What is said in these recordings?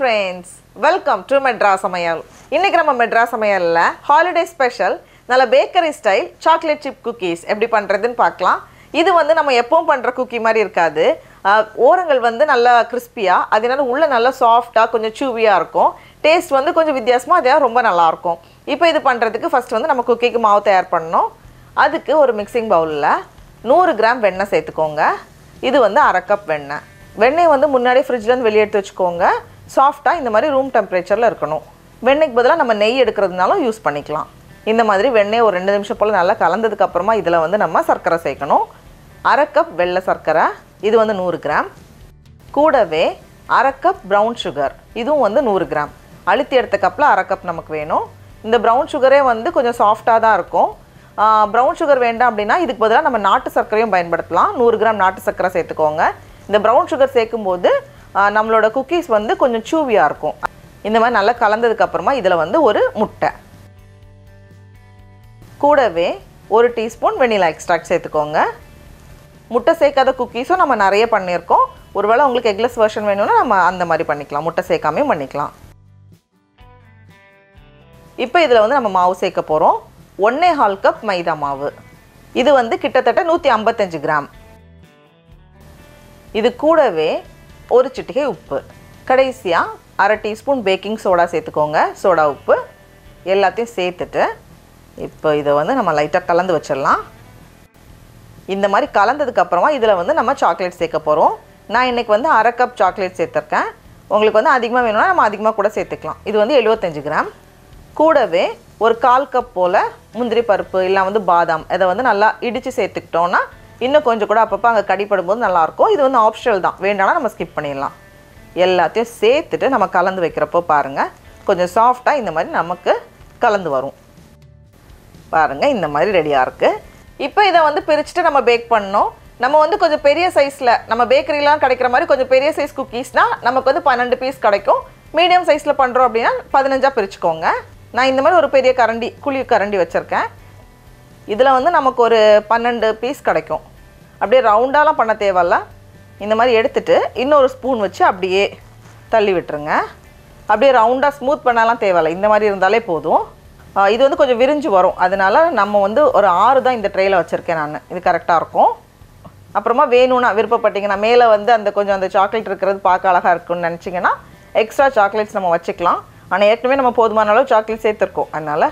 friends, welcome to Madras Samayal. இன்னைக்கு நம்ம மெட்ராஸ் சமையல்ல ஹாலிடே ஸ்பெஷல் நல்ல bakery style chocolate chip cookies எப்படி பண்றதுன்னு பார்க்கலாம். இது வந்து நம்ம எப்பவும் பண்ற குக்கி மாதிரி இருக்காது. ஓரங்கள் வந்து நல்லா கிறிஸ்பியா, அதனால உள்ள நல்லா சாஃப்ட்டா கொஞ்சம் சூவியா இருக்கும். டேஸ்ட் வந்து கொஞ்சம் வித்தியாசமா அதே ரொம்ப நல்லா இருக்கும். இப்போ இது பண்றதுக்கு ஃபர்ஸ்ட் வந்து நம்ம குக்கிக்கு மாவு தயார் பண்ணனும். அதுக்கு ஒரு மிக்சிங் பவுல்ல 100 கிராம் வெண்ணெய் சேர்த்துக்கோங்க. இது வந்து 1/2 கப் வெண்ணெய். வெண்ணெய் வந்து முன்னாடியே ஃப்ரிட்ஜ்ல இருந்து வெளிய எடுத்து வச்சுக்கோங்க. சாஃப்ட்டா இந்த மாதிரி ரூம் டெம்பரேச்சர்ல இருக்கணும். வெண்ணெய்க்கு பதிலா நம்ம நெய் எடுக்கிறதுனாலும் யூஸ் பண்ணிக்கலாம். இந்த மாதிரி வெண்ணெய் ஒரு 2 நிமிஷம் போல நல்லா கலந்ததுக்கு அப்புறமா இதல வந்து நம்ம சர்க்கரை சேர்க்கணும். 1/2 கப் வெள்ளை சர்க்கரை, இது வந்து 100 கிராம். கூடவே 1/2 கப் பிரவுன் சுகர், இதுவும் வந்து 100 கிராம். அழுத்தி எடுத்த கப்ல 1/2 கப் நமக்கு வேணும். இந்த பிரவுன் சுகரே வந்து கொஞ்சம் சாஃப்ட்டா தான் இருக்கும். பிரவுன் சுகர் வேண்டாம் அப்படினா இதுக்கு பதிலா நம்ம நாட்டு சர்க்கரையும் பயன்படுத்தலாம். 100 கிராம் நாட்டு சர்க்கரை சேர்த்துக்கோங்க. இந்த பிரவுன் சுகர் சேர்க்கும்போது நம்மளோட குக்கீஸ் வந்து கொஞ்சம் சூவியா இருக்கும். இந்த மாதிரி நல்லா கலந்ததுக்கு அப்புறமா இதல வந்து ஒரு முட்டை, கூடவே 1 டீஸ்பூன் வெனிலா எக்ஸ்ட்ராக்ட் சேர்த்துக்கோங்க. முட்டை சேர்க்காத குக்கீஸும் நம்ம நிறைய பண்ணியிருக்கோம். ஒருவேளை உங்களுக்கு எக்லெஸ் வெர்ஷன் வேணும்னா நம்ம அந்த மாதிரி பண்ணிக்கலாம், முட்டை சேர்க்காமயும் பண்ணிக்கலாம். இப்போ இதில் வந்து நம்ம மாவு சேர்க்க போகிறோம். 1/4 கப் மைதா மாவு, இது வந்து கிட்டத்தட்ட 155 கிராம். இது கூடவே ஒரு சிட்டிகை உப்பு, கடைசியாக 1/2 டீஸ்பூன் பேக்கிங் சோடா சேர்த்துக்கோங்க. சோடா உப்பு எல்லாத்தையும் சேர்த்துட்டு இப்போ இதை வந்து நம்ம லைட்டாக கலந்து வச்சிடலாம். இந்த மாதிரி கலந்ததுக்கு அப்புறமா இதில் வந்து நம்ம சாக்லேட் சேர்க்க போகிறோம். நான் இன்றைக்கி வந்து 1/2 கப் சாக்லேட் சேர்த்துருக்கேன். உங்களுக்கு வந்து அதிகமாக வேணும்னா நம்ம அதிகமாக கூட சேர்த்துக்கலாம். இது வந்து 75 கிராம். கூடவே ஒரு 1/4 கப் போல் முந்திரி பருப்பு இல்லை வந்து பாதாம், இதை வந்து நல்லா இடித்து சேர்த்துக்கிட்டோன்னா இன்னும் கொஞ்சம் கூட அப்பப்போ அங்கே கடிப்படும்போது நல்லாயிருக்கும். இது வந்து ஆப்ஷனல் தான், வேண்டாம்னா நம்ம ஸ்கிப் பண்ணிடலாம். எல்லாத்தையும் சேர்த்துட்டு நம்ம கலந்து வைக்கிறப்போ பாருங்கள் கொஞ்சம் சாஃப்டாக இந்த மாதிரி நமக்கு கலந்து வரும். பாருங்கள் இந்த மாதிரி ரெடியாக இருக்குது. இப்போ இதை வந்து பிரிச்சுட்டு நம்ம பேக் பண்ணோம். நம்ம வந்து கொஞ்சம் பெரிய சைஸில் நம்ம பேக்கரிலாம் கிடைக்கிற மாதிரி கொஞ்சம் பெரிய சைஸ் குக்கீஸ்னால் நமக்கு வந்து 12 பீஸ் கிடைக்கும். மீடியம் சைஸில் பண்ணுறோம் அப்படின்னா 15ஆக பிரிச்சுக்கோங்க. நான் இந்த மாதிரி ஒரு பெரிய கரண்டி, குழி கரண்டி வச்சுருக்கேன். இதில் வந்து நமக்கு ஒரு 12 பீஸ் கிடைக்கும். அப்படியே ரவுண்டாலாம் பண்ண தேவையில்ல. இந்த மாதிரி எடுத்துகிட்டு இன்னொரு ஸ்பூன் வச்சு அப்படியே தள்ளி விட்டுருங்க. அப்படியே ரவுண்டாக ஸ்மூத் பண்ணலாம் தேவையில்லை, இந்த மாதிரி இருந்தாலே போதும். இது வந்து கொஞ்சம் விரிஞ்சு வரும். அதனால் நம்ம வந்து ஒரு 6 தான் இந்த ட்ரேயில் வச்சுருக்கேன் நான். இது கரெக்டாக இருக்கும். அப்புறமா வேணும்னா விருப்பப்பட்டீங்கன்னா மேலே வந்து அந்த கொஞ்சம் அந்த சாக்லேட் இருக்கிறது பார்க்க அழகாக இருக்குன்னு நினச்சிங்கன்னா எக்ஸ்ட்ரா சாக்லேட்ஸ் நம்ம வச்சுக்கலாம். ஆனால் ஏற்கனவே நம்ம போதுமான அளவு சாக்லேட் சேர்த்துருக்கோம். அதனால்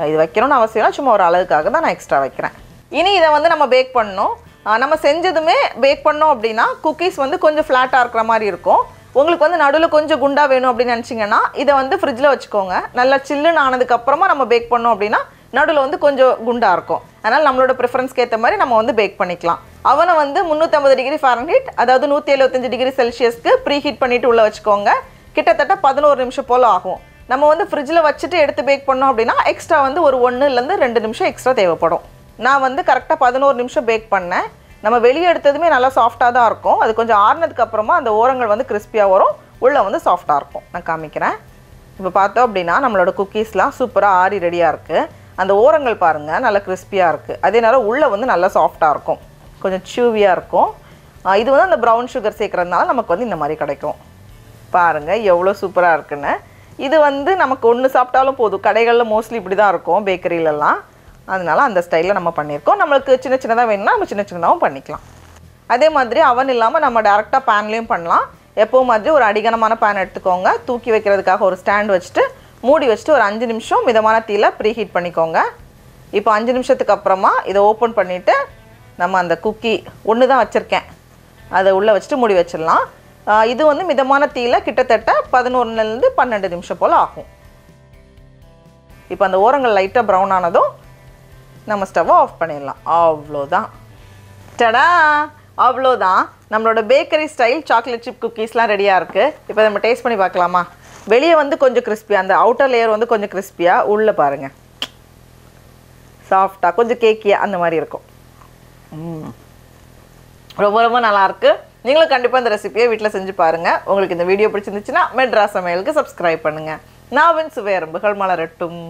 இது வைக்கணும்னு அவசியம், சும்மா ஒரு அழகுக்காக தான் நான் எக்ஸ்ட்ரா வைக்கிறேன். இனி இதை வந்து நம்ம பேக் பண்ணணும். நம்ம செஞ்சதுமே பேக் பண்ணோம் அப்படின்னா குக்கீஸ் வந்து கொஞ்சம் ஃப்ளாட்டாக இருக்கிற மாதிரி இருக்கும். உங்களுக்கு வந்து நடுவில் கொஞ்சம் குண்டாக வேணும் அப்படின்னு நினச்சிங்கன்னா இதை வந்து ஃப்ரிட்ஜில் வச்சுக்கோங்க. நல்லா சில்லுன்னு ஆனதுக்கப்புறமா நம்ம பேக் பண்ணோம் அப்படின்னா நடுவில் வந்து கொஞ்சம் குண்டாக இருக்கும். அதனால் நம்மளோட ப்ரிஃபரன்ஸ்க்கு ஏற்ற மாதிரி நம்ம வந்து பேக் பண்ணிக்கலாம். அவனை வந்து 350 டிகிரி ஃபாரன்ஹீட், அதாவது 175 டிகிரி செல்சியஸ்க்கு ப்ரீ ஹீட் பண்ணிவிட்டு உள்ளே வச்சுக்கோங்க. கிட்டத்தட்ட 11 நிமிஷம் போல் ஆகும். நம்ம வந்து ஃப்ரிட்ஜில் வச்சுட்டு எடுத்து பேக் பண்ணோம் அப்படின்னா எக்ஸ்ட்ரா வந்து ஒரு 1லேருந்து 2 நிமிஷம் எக்ஸ்ட்ரா தேவைப்படும். நான் வந்து கரெக்டாக 11 நிமிஷம் பேக் பண்ணேன். நம்ம வெளியே எடுத்ததுமே நல்லா சாஃப்டாக தான் இருக்கும். அது கொஞ்சம் ஆறுனதுக்கு அப்புறமா அந்த ஓரங்கள் வந்து கிறிஸ்பியாக வரும், உள்ளே வந்து சாஃப்டாக இருக்கும். நான் காமிக்கிறேன். இப்போ பார்த்தோம் அப்படின்னா நம்மளோட குக்கீஸ்லாம் சூப்பராக ஆறி ரெடியாக இருக்குது. அந்த ஓரங்கள் பாருங்கள் நல்லா கிறிஸ்பியாக இருக்குது. அதே நேரம் உள்ளே வந்து நல்லா சாஃப்டாக இருக்கும், கொஞ்சம் சூவியாக இருக்கும். இது வந்து அந்த ப்ரௌன் சுகர் சேர்க்குறதுனால நமக்கு வந்து இந்த மாதிரி கிடைக்கும். பாருங்கள் எவ்வளோ சூப்பராக இருக்குன்னு. இது வந்து நமக்கு ஒன்று சாப்பிட்டாலும் போதும். கடைகளில் மோஸ்ட்லி இப்படி தான் இருக்கும் பேக்கரியிலலாம். அதனால அந்த ஸ்டைலில் நம்ம பண்ணியிருக்கோம். நம்மளுக்கு சின்ன சின்னதாக வேணும்னா நம்ம சின்ன சின்னதாகவும் பண்ணிக்கலாம். அதே மாதிரி அவன் இல்லாமல் நம்ம டேரெக்டாக பேன்லேயும் பண்ணலாம். எப்போவும் மாதிரி ஒரு அடிகனமான பேன் எடுத்துக்கோங்க. தூக்கி வைக்கிறதுக்காக ஒரு ஸ்டாண்ட் வச்சுட்டு மூடி வச்சுட்டு ஒரு 5 நிமிஷம் மிதமான தீயில ப்ரீ ஹீட் பண்ணிக்கோங்க. இப்போ 5 நிமிஷத்துக்கு அப்புறமா இதை ஓப்பன் பண்ணிவிட்டு நம்ம அந்த குக்கி ஒன்று தான் வச்சுருக்கேன், அதை உள்ளே வச்சுட்டு மூடி வச்சிடலாம். இது வந்து மிதமான தீயில கிட்டத்தட்ட 11லேருந்து 12 நிமிஷம் போல் ஆகும். இப்போ அந்த ஓரங்கள் லைட்டாக ப்ரௌன் ஆனதும் நம்ம ஸ்டவ்வை ஆஃப் பண்ணிடலாம். அவ்வளோதான். டடா, அவ்வளோதான். நம்மளோட பேக்கரி ஸ்டைல் சாக்லேட் சிப் குக்கீஸ்லாம் ரெடியாக இருக்குது. இப்போ நம்ம டேஸ்ட் பண்ணி பார்க்கலாமா? வெளியே வந்து கொஞ்சம் கிறிஸ்பியாக, அந்த அவுட்டர் லேயர் வந்து கொஞ்சம் கிறிஸ்பியாக, உள்ளே பாருங்கள் சாஃப்டாக கொஞ்சம் கேக்கியாக அந்த மாதிரி இருக்கும். ரொம்ப ரொம்ப நல்லாயிருக்கு. நீங்களும் கண்டிப்பாக இந்த ரெசிபியை வீட்டில் செஞ்சு பாருங்கள். உங்களுக்கு இந்த வீடியோ பிடிச்சிருந்துச்சுன்னா மெட்ராஸ் சமையலுக்கு சப்ஸ்கிரைப் பண்ணுங்கள். நாவின் சுவையரம்புகள் மலரட்டும்.